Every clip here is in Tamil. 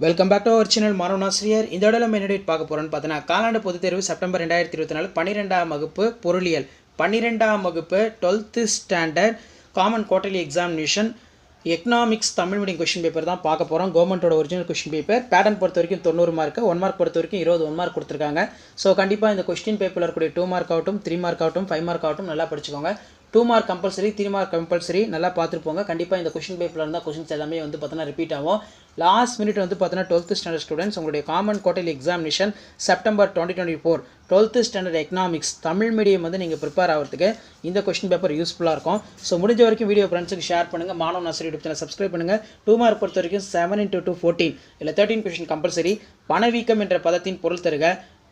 Welcome back to our channel மாணவனாசிரியர். இந்த இடத்துல நம்ம என்ன பார்க்க போகிறோன்னு பார்த்தோன்னா, காலாண்டு பொதுத் தேர்வு செப்டம்பர் 2024 12ஆம் வகுப்பு பொருளியல் 12ஆம் வகுப்பு 12th standard common quarterly examination economics Tamil medium question paper தான் பார்க்க போகிறோம். கவர்மெண்ட்டோட ஒரிஜினல் கொஸ்டின் பேப்பர். பேட்டர்ன் பொறுத்த வரைக்கும் 90 மார்க்கு, 1 மார்க் பொறுத்த வரைக்கும் 21 மார்க் கொடுத்துருக்காங்க. ஸோ கண்டிப்பாக இந்த கொஸ்டின் பேப்பரில் இருக்கக்கூடிய 2 மார்க் ஆகட்டும், 3 மார்க் ஆகட்டும், 5 மார்க் ஆகட்டும் நல்லா படிச்சுக்கோங்க. 2 மார்க் கம்பல்சரி, 3 மார்க் கம்பல்சரி நல்லா பார்த்துருப்போங்க. கண்டிப்பாக இந்த கொஸ்டின் பேப்பரில் இருந்தால் கொஸ்டின்ஸ் எல்லாமே வந்து பார்த்தோன்னா ரிப்பீட் ஆகும். லாஸ்ட் மினிட் வந்து பார்த்தோன்னா 12th ஸ்டாண்டர்ட் ஸ்டூடெண்ட்ஸ் உங்களுடைய common quarterly examination September 2024 12th standard economics Tamil medium வந்து நீங்கள் ப்ரிப்பேர் ஆகிறதுக்கு இந்த கொஸ்டின் பேப்பர் யூஸ்ஃபுல்லாக இருக்கும். ஸோ முடிஞ்ச வரைக்கும் வீடியோ ஃப்ரெண்ட்ஸுக்கு ஷேர் பண்ணுங்கள். மாணவனாசிரியர் யூடியூப் சேனல் சப்ஸ்கிரைப் பண்ணுங்கள். 2 மார்க் பொறுத்த வரைக்கும் 7 × 2 14 இல்லை 13 கொஸ்டின் கம்பல்சரி. பணவீக்கம் என்ற பதத்தின் பொருள் தருக,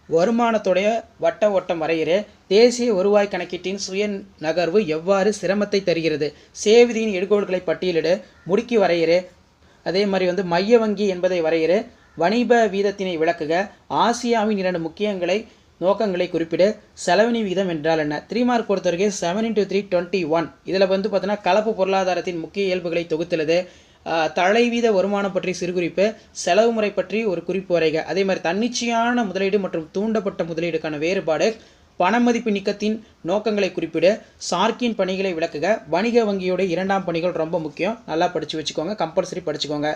வருமானத்துடைய வட்ட ஓட்டம் வரையிறு, தேசிய வருவாய் கணக்கீட்டின் சுய நகர்வு எவ்வாறு சிரமத்தை தருகிறது, சேவிதியின் எடுகோள்களை பட்டியலிடு, முடுக்கி வரையிறு, அதே மாதிரி வந்து மைய வங்கி என்பதை வரையிறு, வணிப வீதத்தினை விளக்குக, ஆசியாவின் 2 முக்கியங்களை நோக்கங்களை குறிப்பிடு, செலவினி விகிதம் என்றால் என்ன. 3 மார்க் பொறுத்த வரைக்கும் 7 × 3 21. இதில் வந்து பார்த்தோன்னா கலப்பு பொருளாதாரத்தின் முக்கிய இயல்புகளை தொகுத்துள்ளது, தலைவீத வருமானம் பற்றி சிறுகுறிப்பு, செலவு முறை பற்றி ஒரு குறிப்பு வரைக, அதே மாதிரி தன்னிச்சையான முதலீடு மற்றும் தூண்டப்பட்ட முதலீடுக்கான வேறுபாடு, பணமதிப்பு நீக்கத்தின் நோக்கங்களை குறிப்பிடு, சார்க்கின் பணிகளை விளக்குக, வணிக வங்கியோட 2ஆம் பணிகள் ரொம்ப முக்கியம், நல்லா படித்து வச்சுக்கோங்க, கம்பல்சரி படிச்சுக்கோங்க.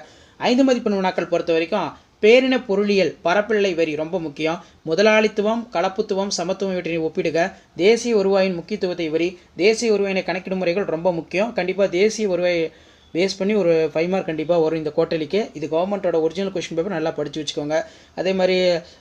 5 மதிப்பெண் வினாக்கள் பொறுத்த வரைக்கும் பேரின பொருளியல் பரப்பில்லை வரி ரொம்ப முக்கியம், முதலாளித்துவம் கலப்புத்துவம் சமத்துவம் இவற்றினை ஒப்பிடுக, தேசிய வருவாயின் முக்கியத்துவத்தை வரி, தேசிய வருவாயினை கணக்கிடும் முறைகள் ரொம்ப முக்கியம். கண்டிப்பாக தேசிய வருவாய் பேஸ் பண்ணி ஒரு 5 மார்க் கண்டிப்பாக வரும் இந்த குவார்டர்லிக்கு. இது கவர்மெண்ட்டோட ஒரிஜினல் கொஸ்டின் பேப்பர், நல்லா படித்து வச்சுக்கோங்க. அதே மாதிரி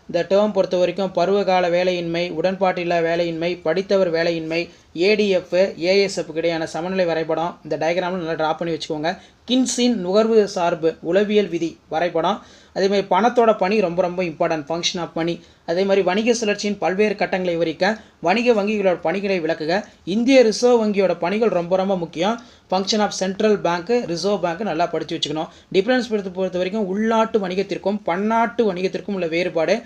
இந்த டேர்ம் பொறுத்த வரைக்கும் பருவகால வேலையின்மை, உடன்பாட்டில்லா வேலையின்மை, படித்தவர் வேலையின்மை, ஏடிஎஃப் ஏஎஸ்எஃப்க்கு இடையான சமநிலை வரைபடம், இந்த டயக்ராமில் நல்லா ட்ரா பண்ணி வச்சுக்கோங்க. கின்ஸின் நுகர்வு சார்பு உளவியல் விதி வரைபடம், அதேமாதிரி பணத்தோட பணி ரொம்ப ரொம்ப இம்பார்ட்டன்ட், ஃபங்க்ஷன் ஆஃப் மணி. அதே மாதிரி வணிக சுழற்சியின் பல்வேறு கட்டங்களை விவரிக்க, வணிக வங்கிகளோட பணிகளை விளக்குக, இந்திய ரிசர்வ் வங்கியோட பணிகள் ரொம்ப ரொம்ப முக்கியம், ஃபங்க்ஷன் ஆஃப் சென்ட்ரல் பேங்க்கு ரிசர்வ் பேங்க்கு நல்லா படித்து வச்சுக்கணும். டிஃபரன்ஸ் பொறுத்த வரைக்கும் உள்நாட்டு வணிகத்திற்கும் பன்னாட்டு வணிகத்திற்கும் உள்ள வேறுபாடு,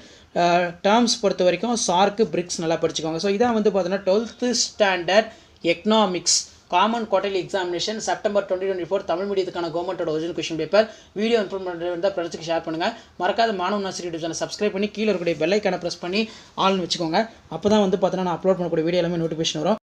டேர்ம்ஸ் பொறுத்த வரைக்கும் சார்க்கு பிரிக்ஸ் நல்லா படிச்சுக்கோங்க. ஸோ இதான் வந்து பார்த்தீங்கன்னா 12th standard economics common quarterly examination September 2024 Tamil மீடியத்துக்கான கவர்மெண்ட்டோட original question paper. Video informative இருந்தால் ஃப்ரெண்ட்ஸுக்கு ஷேர் பண்ணுங்கள். மறக்காத மாணவனாசிரியர் யூடியூப் சேனல் சப்ஸ்கிரைப் பண்ணி கீழே இருக்கக்கூடிய பெல் ஐக்கானை ப்ரெஸ் பண்ணி ஆல்னு வச்சுக்கோங்க. அப்போ தான் வந்து பார்த்தீங்கன்னா நான் அப்லோட் பண்ணக்கூடிய வீடியோ எல்லாமே நோட்டிஃபிகேஷன் வரும்.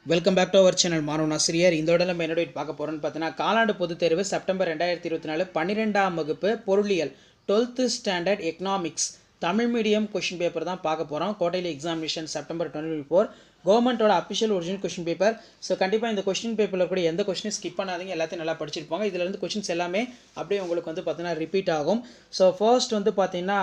Welcome back to our channel மாணவனாசிரியர். இந்த உடனே நம்ம என்ன பார்க்க போகிறோன்னு பார்த்தீங்கன்னா, காலாண்டு பொதுத் தேர்வு செப்டம்பர் 2024 12ஆம் வகுப்பு பொருளியல் 12th standard economics Tamil medium question paper தான் பார்க்க போகிறோம். குவார்டர்லி எக்ஸாமினேஷன் செப்டம்பர் 2024 கவர்மெண்ட்டோட official original question paper. So கண்டிப்பாக இந்த கொஸ்டின் பேப்பரில் கூட எந்த கொஸ்டினும் ஸ்கிப் பண்ணாதீங்க, எல்லாத்தையும் நல்லா படிச்சிருப்பாங்க. இதிலேருந்து கொஸ்டின்ஸ் எல்லாமே அப்படியே உங்களுக்கு வந்து பார்த்தீங்கன்னா ரிப்பீட் ஆகும். ஸோ ஃபர்ஸ்ட் வந்து பார்த்தீங்கன்னா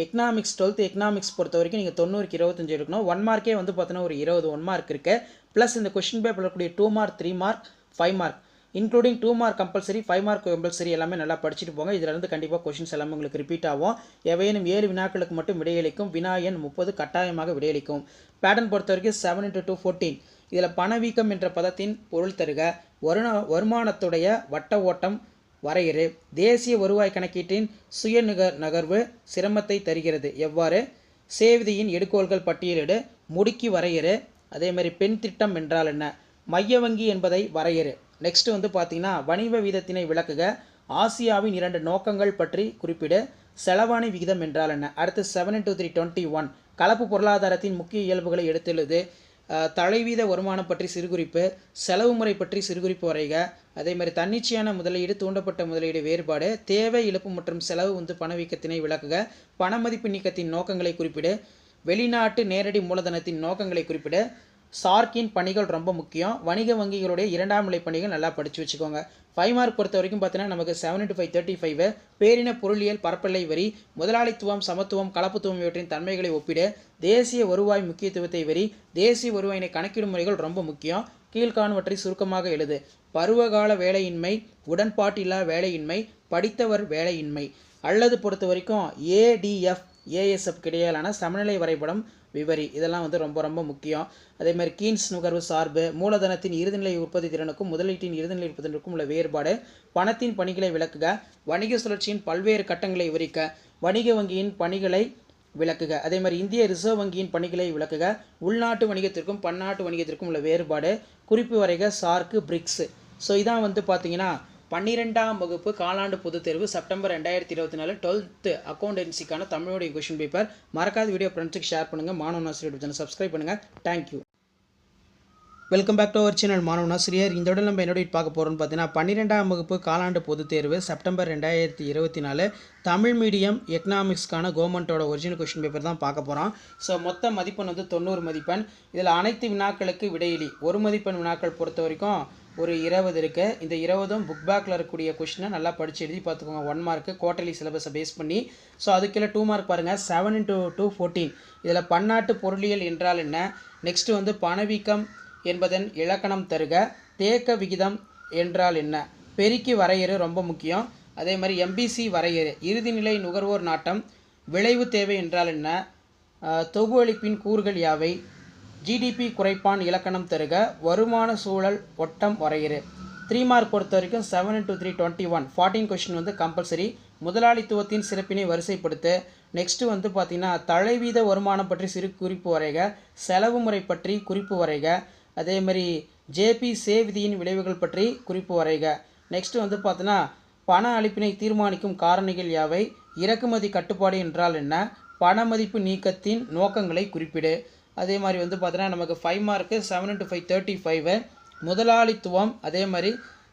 எக்கனாமிக்ஸ் 12th எக்கனாமிக்ஸ் பொறுத்த வரைக்கும் நீங்கள் 90க்கு 25 எடுக்கணும். 1 மார்க்கே வந்து பார்த்தீங்கன்னா ஒரு 1 மார்க் இருக்குது. ப்ளஸ் இந்த கொஸ்டின் பேப்பரில் இருக்கக்கூடிய 2 mark 3 mark 5 mark including 2 mark compulsory 5 mark compulsory எல்லாமே நல்லா படிச்சுட்டு போங்க. இதிலிருந்து கண்டிப்பாக கொஸ்டின்ஸ் எல்லாமே உங்களுக்கு ரிப்பீட் ஆகும். எவையேனும் 7 வினாக்களுக்கு மட்டும் விடையளிக்கும். வினா எண் 30 கட்டாயமாக விடையளிக்கும். பேட்டர்ன் பொறுத்த வரைக்கும் 7 × 2 14. இதில் பணவீக்கம் என்ற பதத்தின் பொருள் தருக, வருமானத்துடைய வட்ட ஓட்டம் வரையிறு, தேசிய வருவாய் கணக்கீட்டின் சுய நகர்வு சிரமத்தை தருகிறது எவ்வாறு, சேவிதியின் எடுகோள்கள் பட்டியலிடு, முடுக்கி வரையிறு, அதே மாதிரி பெண் திட்டம் என்றால் என்ன, மைய வங்கி என்பதை வரையிறு. நெக்ஸ்ட் வந்து பார்த்தீங்கன்னா வணிக வீதத்தினை விளக்குக, ஆசியாவின் 2 நோக்கங்கள் பற்றி குறிப்பிடு, செலவாணி விகிதம் என்றால் என்ன. அடுத்து 7 × 3 21 கலப்பு பொருளாதாரத்தின் முக்கிய இயல்புகளை எடுத்துள்ளது, தலைவீத வருமானம் பற்றி சிறுகுறிப்பு, செலவு முறை பற்றி சிறுகுறிப்பு வரைக, அதே மாதிரி தன்னிச்சையான முதலீடு தூண்டப்பட்ட முதலீடு வேறுபாடு, தேவை இழப்பு மற்றும் செலவு வந்து பணவீக்கத்தினை விளக்குக, பணமதிப்பு நீக்கத்தின் நோக்கங்களை குறிப்பிடு, வெளிநாட்டு நேரடி மூலதனத்தின் நோக்கங்களை குறிப்பிடு, சார்க்கின் பணிகள் ரொம்ப முக்கியம், வணிக வங்கிகளுடைய 2ஆம் நிலை பணிகள் நல்லா படித்து வச்சுக்கோங்க. 5 மார்க் பொறுத்த வரைக்கும் பார்த்தீங்கன்னா நமக்கு 7 × 5 35 பேரின பொருளியல் பரப்பெல்லை வரி, முதலாளித்துவம் சமத்துவம் கலப்புத்துவம் இவற்றின் தன்மைகளை ஒப்பிடு, தேசிய வருவாய் முக்கியத்துவத்தை வரி, தேசிய வருவாயினை கணக்கிடும் முறைகள் ரொம்ப முக்கியம், கீழ்காணுவற்றை சுருக்கமாக எழுது, பருவகால வேலையின்மை, உடன்பாட்டில்லா வேலையின்மை, படித்தவர் வேலையின்மை. அல்லது பொறுத்த வரைக்கும் ஏடிஎஃப் ஏஎஸ்எஃப் இடையிலான சமநிலை வரைபடம் விவரி, இதெல்லாம் வந்து ரொம்ப ரொம்ப முக்கியம். அதே மாதிரி கீன்ஸ் நுகர்வு சார்பு, மூலதனத்தின் இறுதிநிலை உற்பத்தி திறனுக்கும் முதலீட்டின் இறுதிநிலை உற்பத்தி திறனுக்கும் உள்ள வேறுபாடு, பணத்தின் பணிகளை விளக்குக, வணிக சுழற்சியின் பல்வேறு கட்டங்களை விவரிக்க, வணிக வங்கியின் பணிகளை விளக்குக, அதே மாதிரி இந்திய ரிசர்வ் வங்கியின் பணிகளை விளக்குக, உள்நாட்டு வணிகத்திற்கும் பன்னாட்டு வணிகத்திற்கும் உள்ள வேறுபாடு, குறிப்பு வரைக, சார்க்கு பிரிக்ஸ். ஸோ இதான் வந்து பார்த்தீங்கன்னா 12ஆம் வகுப்பு காலாண்டு பொதுத் தேர்வு செப்டம்பர் 2024 12th அக்கௌண்டன்சிக்கான தமிழோடைய கொஷின் பேப்பர். மறக்காத வீடியோ ஃப்ரெண்ட்ஸுக்கு ஷேர் பண்ணுங்கள். மாணவன் ஆசிரியர் சேனல் சப்ஸ்கிரைப் பண்ணுங்கள். Thank you. Welcome back to our channel மாணவன் ஆசிரியர். இந்த விட நம்ம என்னோட பார்க்க போகிறோம்னு பார்த்தீங்கன்னா 12ஆம் வகுப்பு காலாண்டு பொதுத் தேர்வு செப்டம்பர் 2024 தமிழ் மீடியம் எக்கனாமிக்ஸ்க்கான கவர்மெண்ட்டோட ஒரிஜினல் கொஷின் பேப்பர் தான் பார்க்க போகிறோம். ஸோ மொத்த மதிப்பெண் வந்து 90 மதிப்பெண். இதில் அனைத்து வினாக்களுக்கு விடையிலி ஒரு மதிப்பெண் வினாக்கள் பொறுத்த வரைக்கும் ஒரு 20 இருக்குது. இந்த 20ம் புக் பேக்கில் இருக்கக்கூடிய கொஷினை நல்லா படித்து எழுதி பார்த்துக்கோங்க. 1 மார்க்கு குவார்ட்டர்லி சிலபஸை பேஸ் பண்ணி. ஸோ அதுக்குள்ள 2 மார்க் பாருங்கள். 7 × 2 14. இதில் பன்னாட்டு பொருளியல் என்றால் என்ன, நெக்ஸ்ட்டு வந்து பணவீக்கம் என்பதன் இலக்கணம் தருக, தேக்க விகிதம் என்றால் என்ன, பெருக்கி வரையறு ரொம்ப முக்கியம். அதே மாதிரி எம்பிசி வரையறு, இறுதிநிலை நுகர்வோர் நாட்டம், விளைவு தேவை என்றால் என்ன, தொகு அளிப்பின் கூறுகள் யாவை, ஜிடிபி குறைப்பான் இலக்கணம் தருக, வருமான சூழல் ஒட்டம் வரையறு. 3 மார்க் பொறுத்த வரைக்கும் 7 × 3 21 14 கொஷின் வந்து கம்பல்சரி. முதலாளித்துவத்தின் சிறப்பினை வரிசைப்படுத்து. நெக்ஸ்ட்டு வந்து பார்த்திங்கன்னா தலைவீத வருமானம் பற்றி சிறு குறிப்பு வரைக, செலவு முறை பற்றி குறிப்பு வரைக, அதே மாதிரி ஜேபி சே விதியின் விளைவுகள் பற்றி குறிப்பு வரைக. நெக்ஸ்ட்டு வந்து பார்த்தீங்கன்னா பண அளிப்பினை தீர்மானிக்கும் காரணிகள் யாவை, இறக்குமதி கட்டுப்பாடு என்றால் என்ன, பண மதிப்பு நீக்கத்தின் நோக்கங்களை குறிப்பிடு. அதே மாதிரி வந்து பார்த்தீங்கன்னா நமக்கு 5 மார்க்கு 7 × 5 35. முதலாளித்துவம் அதே மாதிரி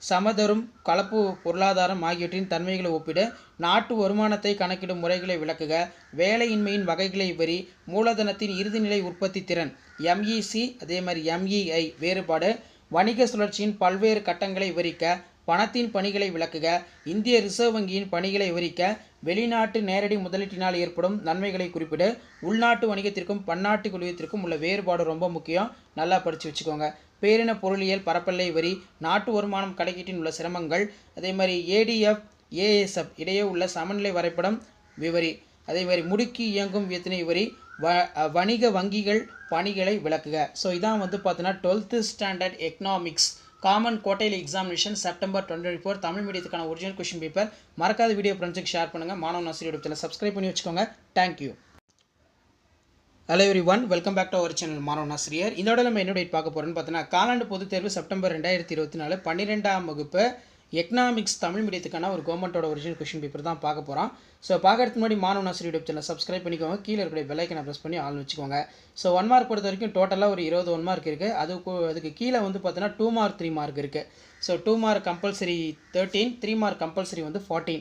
சமதரும் கலப்பு பொருளாதாரம் ஆகியவற்றின் தன்மைகளை ஒப்பிடு. நாட்டு வருமானத்தை கணக்கிடும் முறைகளை விளக்குக. வேலையின்மையின் வகைகளை விவரி. மூலதனத்தின் இறுதிநிலை உற்பத்தி திறன் எம்இசி அதே மாதிரி எம்இஐ வேறுபாடு. வணிக சுழற்சியின் பல்வேறு கட்டங்களை விவரிக்க. பணத்தின் பணிகளை விளக்குக. இந்திய ரிசர்வ் வங்கியின் பணிகளை விவரிக்க. வெளிநாட்டு நேரடி முதலீட்டினால் ஏற்படும் நன்மைகளை குறிப்பிடு. உள்நாட்டு வணிகத்திற்கும் பன்னாட்டு குழுவியத்திற்கும் உள்ள வேறுபாடு ரொம்ப முக்கியம், நல்லா படித்து வச்சுக்கோங்க. பேரின பொருளியல் பரப்பல்லை வரி. நாட்டு வருமானம் கணக்கீட்டின் உள்ள சிரமங்கள். அதே மாதிரி ஏடிஎஃப் ஏஎஸ்எஃப் இடையே உள்ள சமநிலை வரைபடம் விவரி. அதே மாதிரி முடுக்கி இயங்கும் வியத்தினை விவரி. வணிக வங்கிகள் பணிகளை விளக்குக. ஸோ இதான் வந்து பார்த்தீங்கன்னா 12th standard economics common quarterly examination September 2024 Tamil மீடியத்துக்கான ஒரிஜினல் கொஷின் பேப்பர். மறக்காத வீடியோ ஃப்ரெண்ட்ஸுக்கு ஷேர் பண்ணுங்கள். மாணவன் ஆசிரியர் சேனல் சப்ஸ்கிரைப் பண்ணி வச்சுக்கோங்க. Thank you. Hello everyone, welcome back to our channel மாணவன் ஆசிரியர். இதோட நம்ம என்ன பார்க்க போகிறோன்னு பார்த்தீங்கன்னா காலாண்டு பொதுத் தேர்வு செப்டம்பர் 2024 12ஆம் வகுப்பு எக்கனாமிக்ஸ் தமிழ் மீடியத்துக்கான ஒரு கவர்மெண்ட்டோட ஒரிஜினல் கொஷின் பேப்பர் தான் பார்க்க போகிறோம். ஸோ பார்க்கறதுக்கு முன்னாடி மாணவன் ஆசிரியர் யூடியூப் சேனல் சப்ஸ்கிரைப் பண்ணிக்கோங்க. கீழே இருக்கிற பெல் ஐக்கனை ப்ரெஸ் பண்ணி ஆல் வச்சுக்கோங்க. ஸோ 1 மார்க் பொறுத்த வரைக்கும் டோட்டலாக ஒரு 20 1 மார்க் இருக்குது. அதுக்கு கீழே வந்து பார்த்தீங்கன்னா 2 மார்க் 3 மார்க் இருக்குது. So 2 mark compulsory 13, 3 mark compulsory வந்து 14.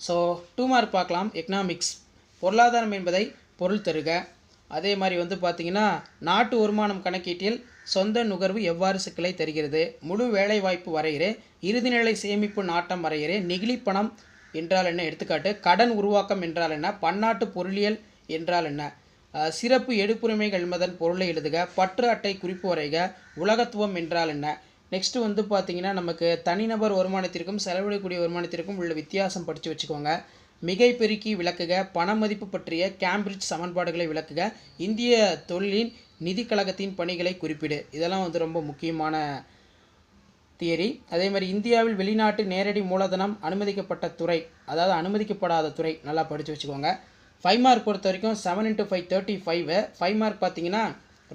ஸோ 2 மார்க் பார்க்கலாம். எக்கனாமிக்ஸ் பொருளாதாரம் என்பதை பொருள் தருக. அதே மாதிரி வந்து பார்த்திங்கன்னா நாட்டு வருமானம் கணக்கீட்டில் சொந்த நுகர்வு எவ்வாறு சிக்கலை தருகிறது, முழு வேலைவாய்ப்பு வரைகிறே, இறுதிநிலை சேமிப்பு நாட்டம் வரைகிறே, நெகிழி பணம் என்றால் என்ன எடுத்துக்காட்டு, கடன் உருவாக்கம் என்றால் என்ன, பன்னாட்டு பொருளியல் என்றால் என்ன, சிறப்பு எடுப்புரிமைகள் என்பதன் பொருளை எழுதுக, பற்று அட்டை குறிப்பு வரைக, உலகத்துவம் என்றால் என்ன. நெக்ஸ்ட்டு வந்து பார்த்திங்கன்னா நமக்கு தனிநபர் வருமானத்திற்கும் செலவிடக்கூடிய வருமானத்திற்கும் உள்ள வித்தியாசம் படித்து வச்சுக்கோங்க. மிகை பெருக்கி விளக்குக. பண மதிப்பு பற்றிய கேம்பிரிட்ஜ் சமன்பாடுகளை விளக்குக. இந்திய தொழிலின் நிதி கழகத்தின் பணிகளை குறிப்பிடு. இதெல்லாம் வந்து ரொம்ப முக்கியமான தியரி. அதே மாதிரி இந்தியாவில் வெளிநாட்டு நேரடி மூலதனம் அனுமதிக்கப்பட்ட துறை, அதாவது அனுமதிக்கப்படாத துறை, நல்லா படித்து வச்சுக்கோங்க. 5 மார்க் பொறுத்த வரைக்கும் 7 × 5 35. 5 மார்க் பார்த்தீங்கன்னா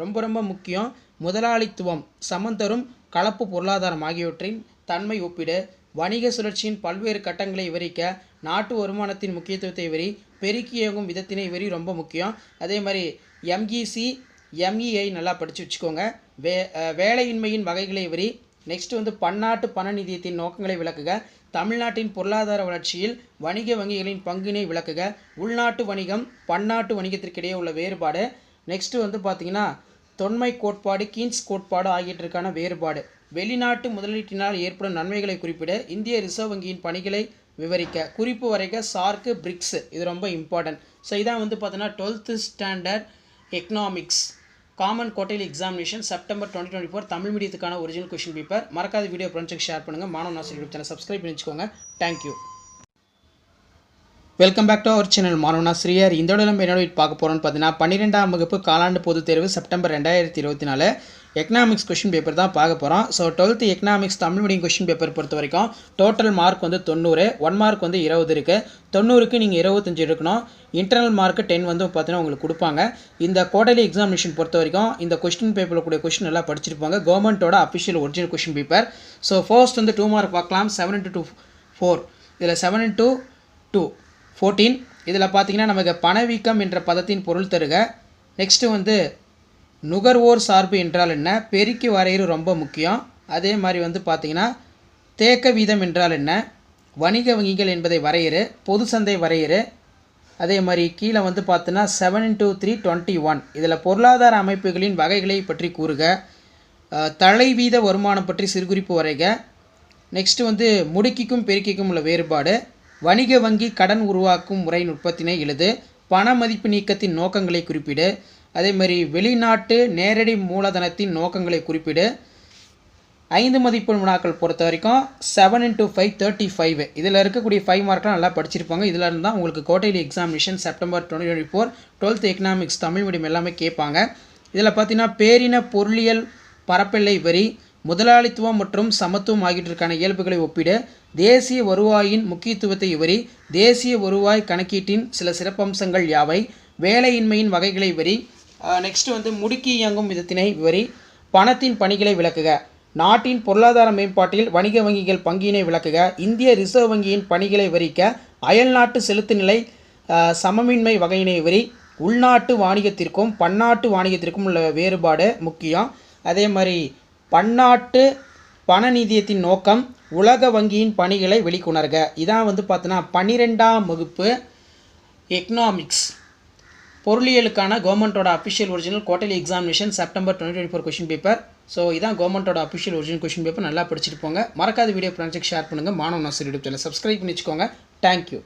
ரொம்ப முக்கியம். முதலாளித்துவம் சமந்தரும் கலப்பு பொருளாதாரம் ஆகியவற்றின் தன்மை ஒப்பிடு. வணிக சுழற்சியின் பல்வேறு கட்டங்களை விவரிக்க. நாட்டு வருமானத்தின் முக்கியத்துவத்தை விவரி. பெருக்கி இயங்கும் விதத்தினை விவரி ரொம்ப முக்கியம். அதே மாதிரி எம்இசி எம்இஐ நல்லா படித்து வச்சுக்கோங்க. வேலையின்மையின் வகைகளை விவரி. நெக்ஸ்ட் வந்து பன்னாட்டு பண நிதியத்தின் நோக்கங்களை விளக்குக. தமிழ்நாட்டின் பொருளாதார வளர்ச்சியில் வணிக வங்கிகளின் பங்கினை விளக்குக. உள்நாட்டு வணிகம் பன்னாட்டு வணிகத்திற்கிடையே உள்ள வேறுபாடு. நெக்ஸ்ட்டு வந்து பார்த்திங்கன்னா தொன்மை கோட்பாடு கீன்ஸ் கோட்பாடு ஆகியவற்றிற்கான வேறுபாடு. வெளிநாட்டு முதலீட்டினால் ஏற்படும் நன்மைகளை குறிப்பிட. இந்திய ரிசர்வ் வங்கியின் பணிகளை விவரிக்க. குறிப்பு வரைக. சார்க்கு பிரிக்ஸ் இது ரொம்ப இம்பார்ட்டன்ட். ஸோ இதான் வந்து பார்த்தீங்கன்னா 12th standard economics common quarterly examination September 2024 Tamil மீடியத்துக்கான ஒரிஜினல் கொஷின் பேப்பர். மறக்காத வீடியோ ஃப்ரெண்ட்ஸுக்கு ஷேர் பண்ணுங்கள். மாணவன் ஆசிரியர் சேனல் சப்ஸ்கிரைப் பண்ணி வச்சுக்கோங்க. Thank you. Welcome back to our channel மாணவனாசிரியர். இந்த இடத்துல நம்ம என்னோட பார்க்க போகிறோம்னு பார்த்தீங்கன்னா 12ஆம் வகுப்பு காலாண்டு பொதுத் தேர்வு செப்டம்பர் 2024 எக்கனாமிக்ஸ் கொஷின் பேப்பர் தான் பார்க்க போகிறோம். So 12th economics Tamil medium question paper பொறுத்த வரைக்கும் டோட்டல் மார்க் வந்து 90, 1 மார்க் வந்து 20 இருக்குது. 90க்கு நீங்கள் 25 எடுக்கணும். இன்டர்னல் மார்க்கு 10 வந்து பார்த்தீங்கன்னா உங்களுக்கு கொடுப்பாங்க. இந்த குவார்டர்லி எக்ஸாமினேஷன் பொறுத்த வரைக்கும் இந்த கொஸ்டின் பேப்பரில் கூடிய கொஸ்டின் எல்லாம் படிச்சிருப்பாங்க. கவர்மெண்ட்டோட official original question paper. So first வந்து 2 மார்க் பார்க்கலாம். 7 into 2 4, இதில் 7 into 2 14. இதில் பார்த்தீங்கன்னா நமக்கு பணவீக்கம் என்ற பதத்தின் பொருள் தருக. நெக்ஸ்ட்டு வந்து நுகர்வோர் சார்பு என்றால் என்ன, பெருக்கி வரையறு ரொம்ப முக்கியம். அதே மாதிரி வந்து பார்த்தீங்கன்னா தேக்க வீதம் என்றால் என்ன, வணிக வங்கிகள் என்பதை வரையறு, பொது சந்தை வரையறு. அதே மாதிரி கீழே வந்து பார்த்தீங்கன்னா 7 into 3 21. இதில் பொருளாதார அமைப்புகளின் வகைகளை பற்றி கூறுக. தலைவீத வருமானம் பற்றி சிறுகுறிப்பு வரைக. நெக்ஸ்ட்டு வந்து முடுக்கிக்கும் பெருக்கிக்கும் உள்ள வேறுபாடு, வணிக வங்கி கடன் உருவாக்கும் முறை நுட்பத்தினை எழுது, பண மதிப்பு நீக்கத்தின் நோக்கங்களை குறிப்பிடு. அதே மாதிரி வெளிநாட்டு நேரடி மூலதனத்தின் நோக்கங்களை குறிப்பிடு. 5 மதிப்பு வினாக்கள் பொறுத்த வரைக்கும் 7 into 5 35. இதில் இருக்கக்கூடிய 5 மார்க்லாம் நல்லா படிச்சிருப்பாங்க. இதில் இருந்தால் உங்களுக்கு quarterly examination September 2024 12th economics Tamil medium எல்லாமே கேட்பாங்க. இதில் பார்த்தீங்கன்னா பேரின பொருளியல் பரப்பெல்லை வரி, முதலாளித்துவம் மற்றும் சமத்துவம் ஆகியவற்றுக்கான இயல்புகளை ஒப்பிடு, தேசிய வருவாயின் முக்கியத்துவத்தை விவரி, தேசிய வருவாய் கணக்கீட்டின் சில சிறப்பம்சங்கள் யாவை, வேலையின்மையின் வகைகளை விவரி. நெக்ஸ்ட்டு வந்து முடுக்கி இயங்கும் விதத்தினை விவரி, பணத்தின் பணிகளை விளக்குக, நாட்டின் பொருளாதார மேம்பாட்டில் வணிக வங்கிகள் பங்கினை விளக்குக, இந்திய ரிசர்வ் வங்கியின் பணிகளை விவரிக்க, அயல்நாட்டு செலுத்து நிலை சமமின்மை வகையினை விவரி, உள்நாட்டு வாணிகத்திற்கும் பன்னாட்டு வாணிகத்திற்கும் உள்ள வேறுபாடு முக்கியம். அதே மாதிரி பன்னாட்டு பண நிதியத்தின் நோக்கம், உலக வங்கியின் பணிகளை வெளிக்கொணர்க. இதான் வந்து பார்த்தோன்னா 12ஆம் வகுப்பு எக்கனாமிக்ஸ் பொருளியலுக்கான கவர்மெண்ட்டோட official original quarterly examination September 2024 question paper. So இதான் கவர்மெண்ட்டோட அஃபிஷியல் ஒரிஜினல் கொஷின் பேப்பர். நல்லா படிச்சுட்டு போங்க. மறக்காத வீடியோ ஃப்ரெண்ட்ஸுக்கு ஷேர் பண்ணுங்கள். மாணவனாசிரியர் யூடியூப் சேனல் சப்ஸ்கிரைப் பண்ணி வச்சுக்கோங்க. தேங்க்யூ.